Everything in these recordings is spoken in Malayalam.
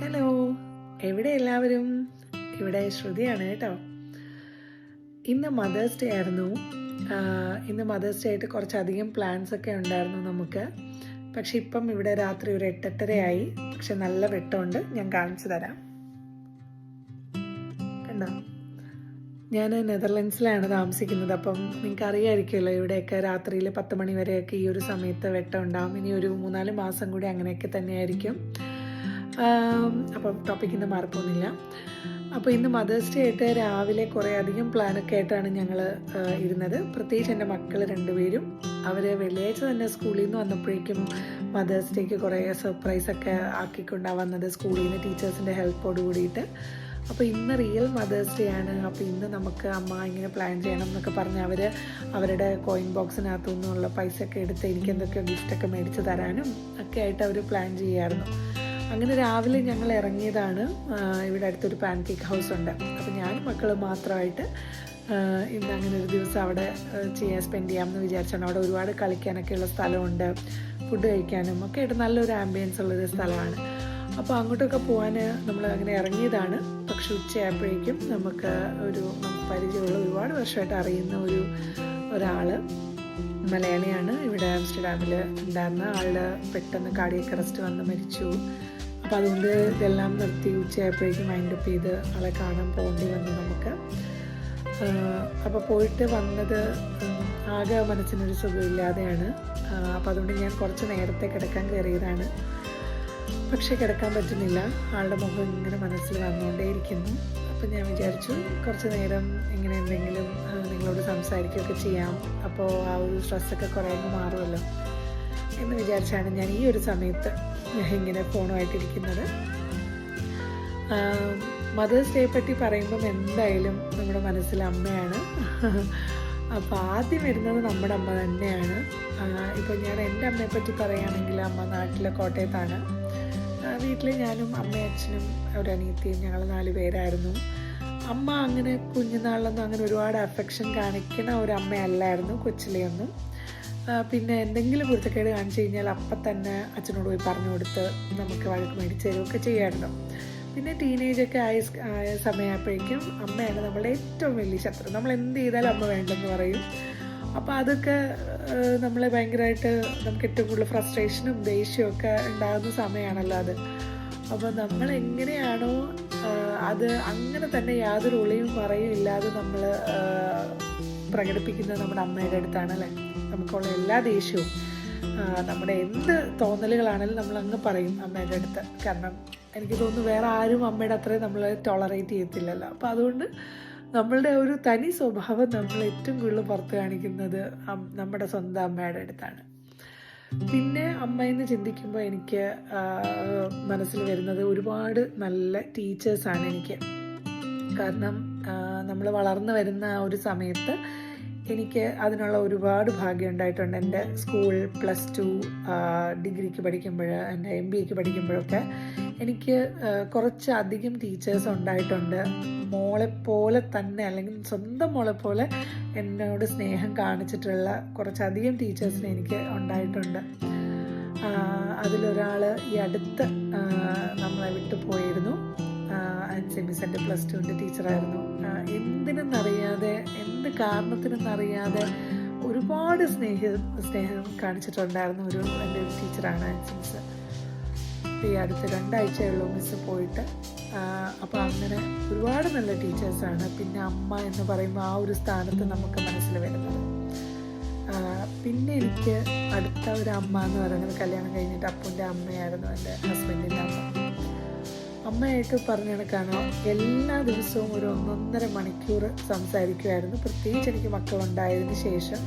ഹലോ, എവിടെ എല്ലാവരും? ഇവിടെ ശ്രുതിയാണ് കേട്ടോ. ഇന്ന് മദേഴ്സ് ഡേ ആയിരുന്നു. ഇന്ന് മദേഴ്സ് ഡേ ആയിട്ട് കുറച്ചധികം പ്ലാൻസ് ഒക്കെ ഉണ്ടായിരുന്നു നമുക്ക്. പക്ഷെ ഇപ്പം ഇവിടെ രാത്രി ഒരു 8:30 പക്ഷെ നല്ല വെട്ടമുണ്ട്. ഞാൻ കാണിച്ചു തരാം. കണ്ടോ, ഞാൻ നെതർലൻഡ്സിലാണ് താമസിക്കുന്നത്. അപ്പം നിങ്ങൾക്ക് അറിയാമായിരിക്കുമല്ലോ, ഇവിടെയൊക്കെ രാത്രിയിൽ 10 മണി വരെയൊക്കെ ഈ ഒരു സമയത്ത് വെട്ടം ഉണ്ടാകും. ഇനി ഒരു 3-4 മാസം കൂടി അങ്ങനെയൊക്കെ തന്നെയായിരിക്കും. അപ്പം ടോപ്പിക്കിൽ നിന്ന് മാറിപ്പോകുന്നില്ല. അപ്പോൾ ഇന്ന് മദേഴ്സ് ഡേ ആയിട്ട് രാവിലെ കുറേ അധികം പ്ലാനൊക്കെ ആയിട്ടാണ് ഞങ്ങൾ ഇരുന്നത്. പ്രത്യേകിച്ച് എൻ്റെ മക്കൾ 2 പേരും അവർ വെള്ളിയാഴ്ച തന്നെ സ്കൂളിൽ നിന്ന് വന്നപ്പോഴേക്കും മദേഴ്സ് ഡേക്ക് കുറേ സർപ്രൈസൊക്കെ ആക്കിക്കൊണ്ടാണ് വന്നത്, സ്കൂളിൽ നിന്ന് ടീച്ചേഴ്സിൻ്റെ ഹെൽപ്പോട് കൂടിയിട്ട്. അപ്പോൾ ഇന്ന് റിയൽ മദേഴ്സ് ഡേ ആണ്. അപ്പോൾ ഇന്ന് നമുക്ക് അമ്മ ഇങ്ങനെ പ്ലാൻ ചെയ്യണം എന്നൊക്കെ പറഞ്ഞ് അവരുടെ കോയിൻ ബോക്സിനകത്തു നിന്നുള്ള പൈസയൊക്കെ എടുത്ത് എനിക്ക് എന്തൊക്കെയോ ഗിഫ്റ്റൊക്കെ മേടിച്ച് തരാനും ഒക്കെ ആയിട്ട് അവർ പ്ലാൻ ചെയ്യായിരുന്നു. അങ്ങനെ രാവിലെ ഞങ്ങൾ ഇറങ്ങിയതാണ്. ഇവിടെ അടുത്തൊരു പാൻ കേക്ക് ഹൗസ് ഉണ്ട്. അപ്പോൾ ഞാനും മക്കൾ മാത്രമായിട്ട് ഇന്ന് അങ്ങനെ ഒരു ദിവസം അവിടെ സ്പെൻഡ് ചെയ്യാമെന്ന് വിചാരിച്ചാണ്. അവിടെ ഒരുപാട് കളിക്കാനൊക്കെയുള്ള സ്ഥലമുണ്ട്, ഫുഡ് കഴിക്കാനും ഒക്കെ ആയിട്ട് നല്ലൊരു ആംബിയൻസ് ഉള്ളൊരു സ്ഥലമാണ്. അപ്പോൾ അങ്ങോട്ടൊക്കെ പോകാൻ നമ്മൾ അങ്ങനെ ഇറങ്ങിയതാണ്. പക്ഷെ ഉച്ചയായപ്പോഴേക്കും നമുക്ക് പരിചയമുള്ള ഒരുപാട് വർഷമായിട്ട് അറിയുന്ന ഒരാൾ, മലയാളിയാണ്, ഇവിടെ ആംസ്റ്റർഡാമിൽ ഉണ്ടായിരുന്ന ആളുടെ പെട്ടെന്ന് കാർഡിയക് അറസ്റ്റ് വന്ന് മരിച്ചു. അപ്പോൾ അതുകൊണ്ട് ഇതെല്ലാം നിർത്തി ഉച്ചയായപ്പോഴേക്കും വൈൻഡപ്പ് ചെയ്ത് ആളെ കാണാൻ പോകേണ്ടി വന്നു നമുക്ക്. അപ്പോൾ പോയിട്ട് വന്നത് ആകെ മനസ്സിനൊരു സുഖമില്ലാതെയാണ്. അപ്പോൾ അതുകൊണ്ട് ഞാൻ കുറച്ച് നേരത്തെ കിടക്കാൻ കയറിയതാണ്. പക്ഷേ കിടക്കാൻ പറ്റുന്നില്ല. ആളുടെ മുഖം ഇങ്ങനെ മനസ്സിൽ വന്നുകൊണ്ടേയിരിക്കുന്നു. അപ്പം ഞാൻ വിചാരിച്ചു കുറച്ച് നേരം ഇങ്ങനെ എന്തെങ്കിലും നിങ്ങളോട് സംസാരിക്കുകയൊക്കെ ചെയ്യാം. അപ്പോൾ ആ ഒരു സ്ട്രെസ്സൊക്കെ കുറേ അങ്ങ് മാറുമല്ലോ എന്ന് വിചാരിച്ചാണ് ഞാൻ ഈ ഒരു സമയത്ത് ഇങ്ങനെ ഫോണുമായിട്ടിരിക്കുന്നത്. മദേഴ്സ് ഡേ പറ്റി പറയുമ്പം എന്തായാലും നമ്മുടെ മനസ്സിൽ അമ്മയാണ്. അപ്പോൾ ആദ്യം വരുന്നത് നമ്മുടെ അമ്മ തന്നെയാണ്. ഇപ്പോൾ ഞാൻ എൻ്റെ അമ്മയെപ്പറ്റി പറയുകയാണെങ്കിൽ അമ്മ നാട്ടിലെ കോട്ടയത്താണ്. വീട്ടിൽ ഞാനും അമ്മയും അച്ഛനും ഒരു അനിയത്തിയും ഞങ്ങൾ 4 പേരായിരുന്നു. അമ്മ അങ്ങനെ കുഞ്ഞുനാളിലൊന്നും അങ്ങനെ ഒരുപാട് അഫെക്ഷൻ കാണിക്കുന്ന ഒരു അമ്മയല്ലായിരുന്നു കൊച്ചിലെയൊന്നും. പിന്നെ എന്തെങ്കിലും കുരുത്തക്കേട് കാണിച്ചു കഴിഞ്ഞാൽ അപ്പം തന്നെ അച്ഛനോട് പോയി പറഞ്ഞു കൊടുത്ത് നമുക്ക് വഴക്ക് മേടിച്ച് തരുമൊക്കെ ചെയ്യായിരുന്നു. പിന്നെ ടീനേജൊക്കെ ആയ സമയമായപ്പോഴേക്കും അമ്മയാണ് നമ്മളുടെ ഏറ്റവും വലിയ ശത്രു. നമ്മൾ എന്ത് ചെയ്താലും അമ്മ വേണ്ടെന്ന് പറയും. അപ്പോൾ അതൊക്കെ നമ്മളെ ഭയങ്കരമായിട്ട് നമുക്ക് ഏറ്റവും കൂടുതൽ ഫ്രസ്ട്രേഷനും ദേഷ്യമൊക്കെ ഉണ്ടാകുന്ന സമയമാണല്ലോ അത്. അപ്പോൾ നമ്മൾ എങ്ങനെയാണോ അത് അങ്ങനെ തന്നെ യാതൊരു ഒളിയും പറയും ഇല്ലാതെ നമ്മൾ പ്രകടിപ്പിക്കുന്നത് നമ്മുടെ അമ്മയുടെ അടുത്താണ് അല്ലേ. നമുക്കുള്ള എല്ലാ ദേഷ്യവും നമ്മുടെ എന്ത് തോന്നലുകളാണെങ്കിലും നമ്മൾ അങ്ങ് പറയും അമ്മയുടെ അടുത്ത്. കാരണം എനിക്ക് തോന്നുന്നു വേറെ ആരും അമ്മയുടെ അത്രയും നമ്മൾ ടോളറേറ്റ് ചെയ്യത്തില്ലല്ലോ. അപ്പോൾ അതുകൊണ്ട് നമ്മളുടെ ഒരു തനി സ്വഭാവം നമ്മൾ ഏറ്റവും കൂടുതൽ പുറത്ത് കാണിക്കുന്നത് നമ്മുടെ സ്വന്തം അമ്മയുടെ അടുത്താണ്. പിന്നെ അമ്മയെന്ന് ചിന്തിക്കുമ്പോൾ എനിക്ക് മനസ്സിൽ വരുന്നത് ഒരുപാട് നല്ല ടീച്ചേഴ്സാണ് എനിക്ക്. കാരണം നമ്മൾ വളർന്നു വരുന്ന ആ ഒരു സമയത്ത് എനിക്ക് അതിനുള്ള ഒരുപാട് ഭാഗ്യം ഉണ്ടായിട്ടുണ്ട്. എൻ്റെ സ്കൂൾ, +2, ഡിഗ്രിക്ക് പഠിക്കുമ്പോൾ, എൻ്റെ MBAക്ക് പഠിക്കുമ്പോഴൊക്കെ എനിക്ക് കുറച്ചധികം ടീച്ചേഴ്സ് ഉണ്ടായിട്ടുണ്ട്. മോളെപ്പോലെ തന്നെ, അല്ലെങ്കിൽ സ്വന്തം മോളെപ്പോലെ എന്നോട് സ്നേഹം കാണിച്ചിട്ടുള്ള കുറച്ചധികം ടീച്ചേഴ്സിനെ എനിക്ക് ഉണ്ടായിട്ടുണ്ട്. അതിലൊരാൾ ഈ അടുത്ത് നമ്മളെ വിട്ടു പോയിരുന്നു. ആൻസി മിസ് എൻ്റെ +2ൻ്റെ ടീച്ചറായിരുന്നു. എന്തിനെന്നറിയാതെ, എന്ത് കാരണത്തിനെന്നറിയാതെ ഒരുപാട് സ്നേഹം കാണിച്ചിട്ടുണ്ടായിരുന്ന എൻ്റെ ഒരു ടീച്ചറാണ് ആൻസി മിസ്. ഈ അടുത്ത് 2 ആഴ്ചയുള്ളൂ മിസ് പോയിട്ട്. അപ്പോൾ അങ്ങനെ ഒരുപാട് നല്ല ടീച്ചേഴ്സാണ്. പിന്നെ അമ്മ എന്ന് പറയുമ്പോൾ ആ ഒരു സ്ഥാനത്ത് നമുക്ക് മനസ്സിൽ വരുന്നത്. പിന്നെ എനിക്ക് അടുത്ത ഒരു അമ്മ എന്ന് പറയുന്നത് കല്യാണം കഴിഞ്ഞിട്ട് അപ്പൂൻ്റെ അമ്മയായിരുന്നു, എൻ്റെ ഹസ്ബൻഡിൻ്റെ അമ്മ. അമ്മയായിട്ട് പറഞ്ഞ കണക്കാണ് എല്ലാ ദിവസവും ഒരു 1.5 മണിക്കൂർ സംസാരിക്കുമായിരുന്നു. പ്രത്യേകിച്ച് എനിക്ക് മക്കളുണ്ടായതിന് ശേഷം.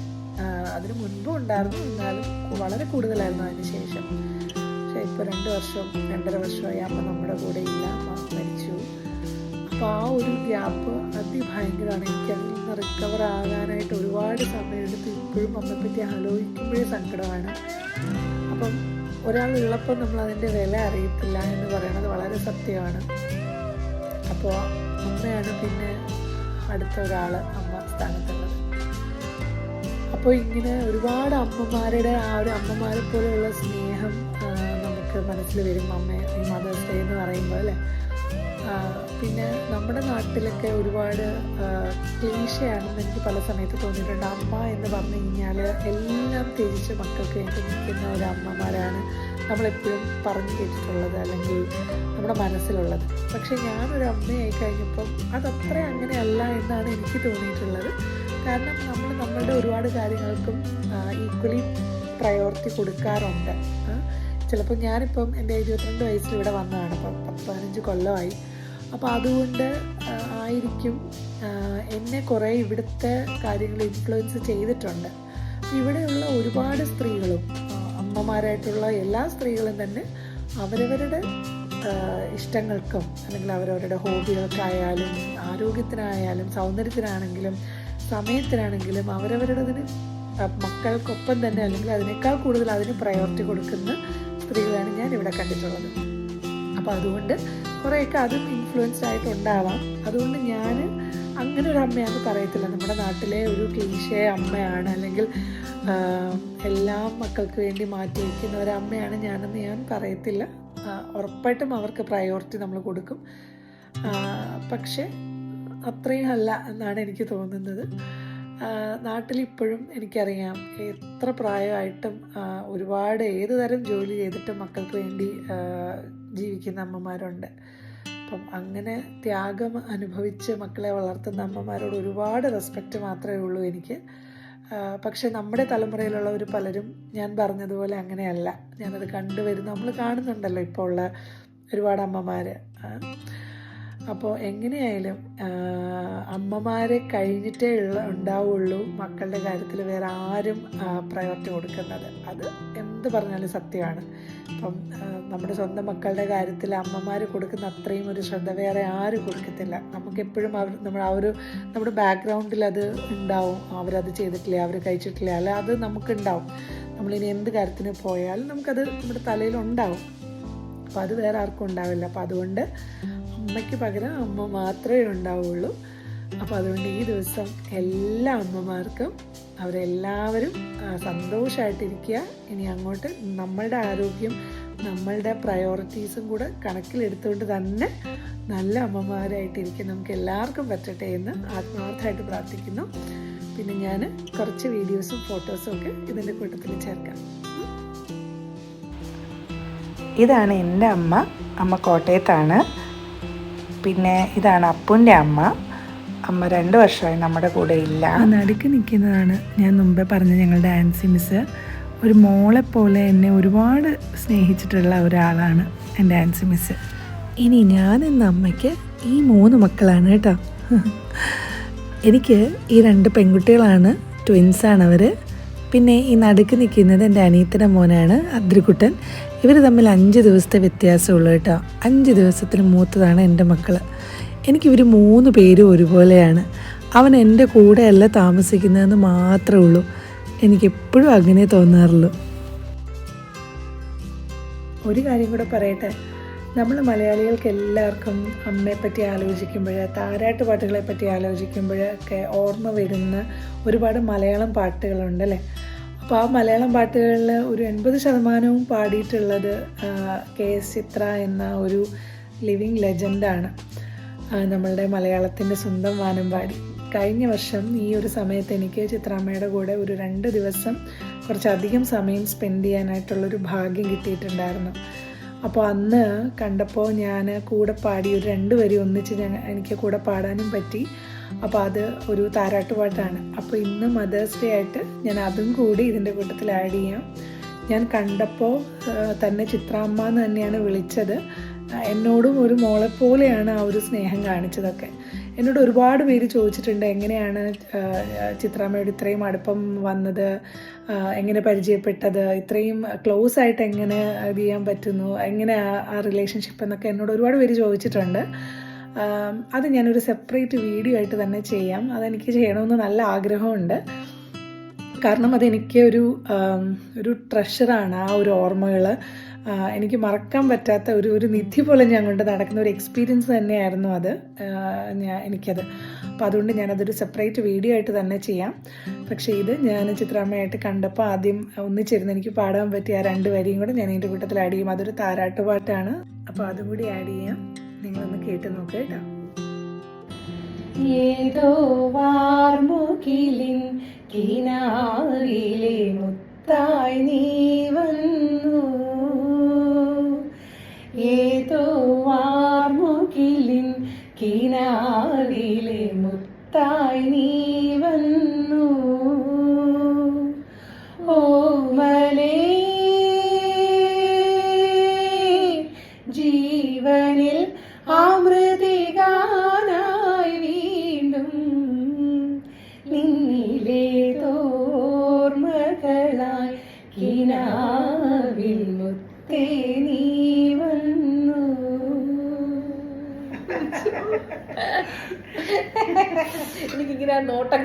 അതിന് മുൻപും ഉണ്ടായിരുന്നു, എന്നാലും വളരെ കൂടുതലായിരുന്നു അതിന് ശേഷം. പക്ഷേ ഇപ്പോൾ 2-2.5 വർഷമായി അമ്മ നമ്മുടെ കൂടെ ഇല്ല, അമ്മ മരിച്ചു. അപ്പോൾ ആ ഒരു ഗ്യാപ്പ് അതിഭയങ്കരമാണ്. എനിക്കതിൽ നിന്ന് റിക്കവർ ആകാനായിട്ട് ഒരുപാട് സമയമെടുത്ത് ഇപ്പോഴും അമ്മയെപ്പറ്റി ആലോചിക്കുമ്പോഴേ സങ്കടമാണ്. അപ്പം ഒരാളുള്ളപ്പോൾ നമ്മൾ അതിൻ്റെ വില അറിയത്തില്ല എന്ന് പറയുന്നത് വളരെ സത്യമാണ്. അപ്പോൾ അമ്മയാണ് പിന്നെ അടുത്ത ഒരാൾ അമ്മ സ്ഥാനത്തുള്ളത്. അപ്പോൾ ഇങ്ങനെ ഒരുപാട് അമ്മമാരുടെ ആ ഒരു അമ്മമാരെ പോലെയുള്ള സ്നേഹം നമുക്ക് നമുക്ക് മനസ്സിൽ വരും ഈ മദേഴ്സ് ഡേ എന്ന് പറയുമ്പോൾ അല്ലേ. പിന്നെ നമ്മുടെ നാട്ടിലൊക്കെ ഒരുപാട് ക്ലീശയാണെന്ന് എനിക്ക് പല സമയത്ത് തോന്നിയിട്ടുണ്ട്. അമ്മ എന്ന് പറഞ്ഞു കഴിഞ്ഞാൽ എല്ലാം തിരിച്ച് മക്കൾക്ക് വേണ്ടി നിൽക്കുന്ന ഒരു അമ്മമാരാണ് നമ്മളെപ്പോഴും പറഞ്ഞു കേട്ടിട്ടുള്ളത്, അല്ലെങ്കിൽ നമ്മുടെ മനസ്സിലുള്ളത്. പക്ഷേ ഞാനൊരു അമ്മയായി കഴിഞ്ഞപ്പം അതത്ര അങ്ങനെയല്ല എന്നാണ് എനിക്ക് തോന്നിയിട്ടുള്ളത്. കാരണം നമ്മളുടെ ഒരുപാട് കാര്യങ്ങൾക്കും ഈക്വലി പ്രയോറിറ്റി കൊടുക്കാറുണ്ട്. ചിലപ്പോൾ ഞാനിപ്പം എൻ്റെ 22 വയസ്സിൽ ഇവിടെ വന്നതാണ്, അപ്പം 15 കൊല്ലമായി. അപ്പോൾ അതുകൊണ്ട് ആയിരിക്കും എന്നെ കുറേ ഇവിടുത്തെ കാര്യങ്ങൾ ഇൻഫ്ലുവൻസ് ചെയ്തിട്ടുണ്ട്. ഇവിടെയുള്ള ഒരുപാട് സ്ത്രീകളും അമ്മമാരായിട്ടുള്ള എല്ലാ സ്ത്രീകളും തന്നെ അവരവരുടെ ഇഷ്ടങ്ങൾക്കും അല്ലെങ്കിൽ അവരവരുടെ ഹോബികൾക്കായാലും ആരോഗ്യത്തിനായാലും സൗന്ദര്യത്തിനാണെങ്കിലും സമയത്തിനാണെങ്കിലും അവരവരുടേതിന് മക്കൾക്കൊപ്പം തന്നെ അല്ലെങ്കിൽ അതിനേക്കാൾ കൂടുതൽ അതിന് പ്രയോറിറ്റി കൊടുക്കുന്ന സ്ത്രീകളാണ് ഞാൻ ഇവിടെ കണ്ടിട്ടുള്ളത്. അപ്പോൾ അതുകൊണ്ട് കുറേയൊക്കെ അതും ഇൻഫ്ലുവൻസ്ഡ് ആയിട്ടുണ്ടാവാം. അതുകൊണ്ട് ഞാൻ അങ്ങനെ ഒരു അമ്മയാണെന്ന് പറയത്തില്ല. നമ്മുടെ നാട്ടിലെ ഒരു ക്ലീശേ അമ്മയാണ് അല്ലെങ്കിൽ എല്ലാം മക്കൾക്ക് വേണ്ടി മാറ്റി വയ്ക്കുന്ന ഒരു അമ്മയാണ് ഞാനെന്ന് ഞാൻ പറയത്തില്ല. ഉറപ്പായിട്ടും അവർക്ക് പ്രയോറിറ്റി നമ്മൾ കൊടുക്കും. പക്ഷേ അത്രയും അല്ല എന്നാണ് എനിക്ക് തോന്നുന്നത്. നാട്ടിലിപ്പോഴും എനിക്കറിയാം എത്ര പ്രായമായിട്ടും ഒരുപാട് ഏത് തരം ജോലി ചെയ്തിട്ടും മക്കൾക്ക് വേണ്ടി ജീവിക്കുന്ന അമ്മമാരുണ്ട്. അപ്പം അങ്ങനെ ത്യാഗം അനുഭവിച്ച് മക്കളെ വളർത്തുന്ന അമ്മമാരോട് ഒരുപാട് റെസ്പെക്റ്റ് മാത്രമേ ഉള്ളൂ എനിക്ക്. പക്ഷെ നമ്മുടെ തലമുറയിലുള്ളവർ പലരും ഞാൻ പറഞ്ഞതുപോലെ അങ്ങനെയല്ല. ഞാനത് നമ്മൾ കാണുന്നുണ്ടല്ലോ ഇപ്പോൾ ഉള്ള ഒരുപാട് അമ്മമാർ. അപ്പോൾ എങ്ങനെയായാലും അമ്മമാരെ കഴിഞ്ഞിട്ടേ ഉണ്ടാവുള്ളൂ മക്കളുടെ കാര്യത്തിൽ വേറെ ആരും പ്രയോറിറ്റി കൊടുക്കുന്നത്. അത് എന്ത് പറഞ്ഞാലും സത്യമാണ്. അപ്പം നമ്മുടെ സ്വന്തം മക്കളുടെ കാര്യത്തിൽ അമ്മമാർ കൊടുക്കുന്ന അത്രയും ഒരു ശ്രദ്ധ വേറെ ആരും കൊടുക്കത്തില്ല. നമുക്കെപ്പോഴും നമ്മുടെ ബാക്ക്ഗ്രൗണ്ടിൽ അത് ഉണ്ടാവും. അവരത് ചെയ്തിട്ടില്ല, അവർ കഴിച്ചിട്ടില്ല, അല്ല അത് നമുക്കുണ്ടാവും. നമ്മളിനി എന്ത് കാര്യത്തിന് പോയാലും നമുക്കത് നമ്മുടെ തലയിലുണ്ടാവും. അപ്പോൾ അത് വേറെ ആർക്കും ഉണ്ടാവില്ല. അപ്പോൾ അതുകൊണ്ട് അമ്മയ്ക്ക് പകരം അമ്മ മാത്രമേ ഉണ്ടാവുള്ളൂ. അപ്പോൾ അതുകൊണ്ട് ഈ ദിവസം എല്ലാ അമ്മമാർക്കും അവരെല്ലാവരും സന്തോഷമായിട്ടിരിക്കുക. ഇനി അങ്ങോട്ട് നമ്മളുടെ ആരോഗ്യം, നമ്മളുടെ പ്രയോറിറ്റീസും കൂടെ കണക്കിലെടുത്തുകൊണ്ട് തന്നെ നല്ല അമ്മമാരായിട്ടിരിക്കും നമുക്ക് എല്ലാവർക്കും പറ്റട്ടെ എന്ന് ആത്മാർത്ഥമായിട്ട് പ്രാർത്ഥിക്കുന്നു. പിന്നെ ഞാൻ കുറച്ച് വീഡിയോസും ഫോട്ടോസും ഒക്കെ ഇതിൻ്റെ കൂട്ടത്തിൽ ചേർക്കാം. ഇതാണ് എൻ്റെ അമ്മ കോട്ടയത്താണ്. പിന്നെ ഇതാണ് അപ്പുൻ്റെ അമ്മ 2 വർഷമായി നമ്മുടെ കൂടെ ഇല്ല. നടുക്ക് നിൽക്കുന്നതാണ് ഞാൻ മുമ്പേ പറഞ്ഞ ഞങ്ങളുടെ ആൻസി മിസ്. ഒരു മോളെപ്പോലെ എന്നെ ഒരുപാട് സ്നേഹിച്ചിട്ടുള്ള ഒരാളാണ് എൻ്റെ ആൻസി മിസ്. ഇനി ഞാൻ എന്ന അമ്മയ്ക്ക് ഈ 3 മക്കളാണ് കേട്ടോ. എനിക്ക് ഈ 2 പെൺകുട്ടികളാണ്, ട്വിൻസാണ് അവർ. പിന്നെ ഈ നടുക്ക് നിൽക്കുന്നത് എൻ്റെ അനിയത്തിൻ്റെ മോനാണ് അദ്രിക്കുട്ടൻ. ഇവർ തമ്മിൽ 5 ദിവസത്തെ വ്യത്യാസമുള്ളൂ കേട്ടോ. 5 ദിവസത്തിന് മൂത്തതാണ് എൻ്റെ മക്കൾ. എനിക്കിവർ 3 പേരും ഒരുപോലെയാണ്. അവൻ എൻ്റെ കൂടെയല്ല താമസിക്കുന്നതെന്ന് മാത്രമേ ഉള്ളൂ. എനിക്കെപ്പോഴും അങ്ങനെ തോന്നാറുള്ളൂ. ഒരു കാര്യം കൂടെ പറയട്ടെ. നമ്മൾ മലയാളികൾക്ക് എല്ലാവർക്കും അമ്മയെപ്പറ്റി ആലോചിക്കുമ്പോൾ, താരാട്ട് പാട്ടുകളെ പറ്റി ആലോചിക്കുമ്പോഴൊക്കെ ഓർമ്മ വരുന്ന ഒരുപാട് മലയാളം പാട്ടുകളുണ്ടല്ലേ. അപ്പോൾ ആ മലയാളം പാട്ടുകളിൽ ഒരു 80% പാടിയിട്ടുള്ളത് KS ചിത്ര എന്ന ഒരു ലിവിങ് ലെജൻഡാണ്. നമ്മളുടെ മലയാളത്തിൻ്റെ സ്വന്തം വാനമ്പാടി. കഴിഞ്ഞ വർഷം ഈ ഒരു സമയത്ത് എനിക്ക് ചിത്രാമ്മയുടെ കൂടെ ഒരു 2 ദിവസം കുറച്ചധികം സമയം സ്പെൻഡ് ചെയ്യാനായിട്ടുള്ളൊരു ഭാഗ്യം കിട്ടിയിട്ടുണ്ടായിരുന്നു. അപ്പോൾ അന്ന് കണ്ടപ്പോൾ ഞാൻ കൂടെ പാടി ഒരു 2 വരി ഒന്നിച്ച് എനിക്ക് കൂടെ പാടാനും പറ്റി. അപ്പോൾ അത് ഒരു താരാട്ടുപാട്ടാണ്. അപ്പോൾ ഇന്ന് മദേഴ്സ് ഡേ ആയിട്ട് ഞാൻ അതും കൂടി ഇതിൻ്റെ കൂട്ടത്തിൽ ആഡ് ചെയ്യാം. ഞാൻ കണ്ടപ്പോൾ തന്നെ ചിത്രാമ്മ എന്ന് തന്നെയാണ് വിളിച്ചത്. എന്നോടും ഒരു മോളെപ്പോലെയാണ് ആ ഒരു സ്നേഹം കാണിച്ചതൊക്കെ. എന്നോട് ഒരുപാട് പേര് ചോദിച്ചിട്ടുണ്ട് എങ്ങനെയാണ് ചിത്രാമ്മയോട് ഇത്രയും അടുപ്പം വന്നത്, എങ്ങനെ പരിചയപ്പെട്ടത്, ഇത്രയും ക്ലോസ് ആയിട്ട് എങ്ങനെ ഇത് ചെയ്യാൻ പറ്റുന്നു, എങ്ങനെ ആ റിലേഷൻഷിപ്പ് എന്നൊക്കെ എന്നോട് ഒരുപാട് പേര് ചോദിച്ചിട്ടുണ്ട്. അത് ഞാനൊരു സെപ്പറേറ്റ് വീഡിയോ ആയിട്ട് തന്നെ ചെയ്യാം. അതെനിക്ക് ചെയ്യണമെന്ന് നല്ല ആഗ്രഹമുണ്ട്. കാരണം അതെനിക്ക് ഒരു ട്രഷറാണ്. ആ ഒരു ഓർമ്മകൾ എനിക്ക് മറക്കാൻ പറ്റാത്ത ഒരു നിധി പോലെ ഞാൻ കൊണ്ട് നടക്കുന്ന ഒരു എക്സ്പീരിയൻസ് തന്നെയായിരുന്നു അത്. എനിക്കത്. അപ്പോൾ അതുകൊണ്ട് ഞാനതൊരു സെപ്പറേറ്റ് വീഡിയോ ആയിട്ട് തന്നെ ചെയ്യാം. പക്ഷേ ഇത് ഞാൻ ചിത്രാമ്മയായിട്ട് കണ്ടപ്പോൾ ആദ്യം ഒന്നിച്ചിരുന്ന് എനിക്ക് പാടാൻ പറ്റിയ ആ 2 വരിയും കൂടെ ഞാൻ ഇതിൻ്റെ കൂട്ടത്തിൽ ആഡ് ചെയ്യും. അതൊരു താരാട്ടുപാട്ടാണ്, അപ്പോൾ അതും കൂടി ആഡ് ചെയ്യാം. നിങ്ങളൊന്ന് കേട്ട് നോക്കുക കേട്ടോ. ഏതോ വാർമുകിലിൻ കിനാവിലെ മുത്തായി നീ വന്നു, ഏതോ വാർമുകിലിൻ കിനാവിലെ മുത്തായി നീ വന്നു, ഓമലേ ജീവനിൽ അമൃതികാനായി വീണ്ടും നിന്നിലെ തോർമകളായി കിനാവിൽ മുത്തേ നീ വന്നു. എനിക്കിങ്ങനെ നോട്ടം.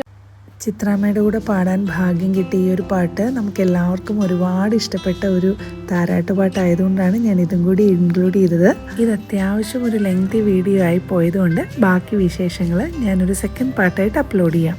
ചിത്രാമ്മയുടെ കൂടെ പാടാൻ ഭാഗ്യം കിട്ടിയ ഈ ഒരു പാട്ട് നമുക്ക് എല്ലാവർക്കും ഒരുപാട് ഇഷ്ടപ്പെട്ട ഒരു താരാട്ടുപാട്ടായതുകൊണ്ടാണ് ഞാൻ ഇതും കൂടി ഇൻക്ലൂഡ് ചെയ്തത്. ഇത് അത്യാവശ്യം ഒരു ലെങ്തി വീഡിയോ ആയി പോയതുകൊണ്ട് ബാക്കി വിശേഷങ്ങൾ ഞാനൊരു സെക്കൻഡ് പാർട്ടായിട്ട് അപ്ലോഡ് ചെയ്യാം.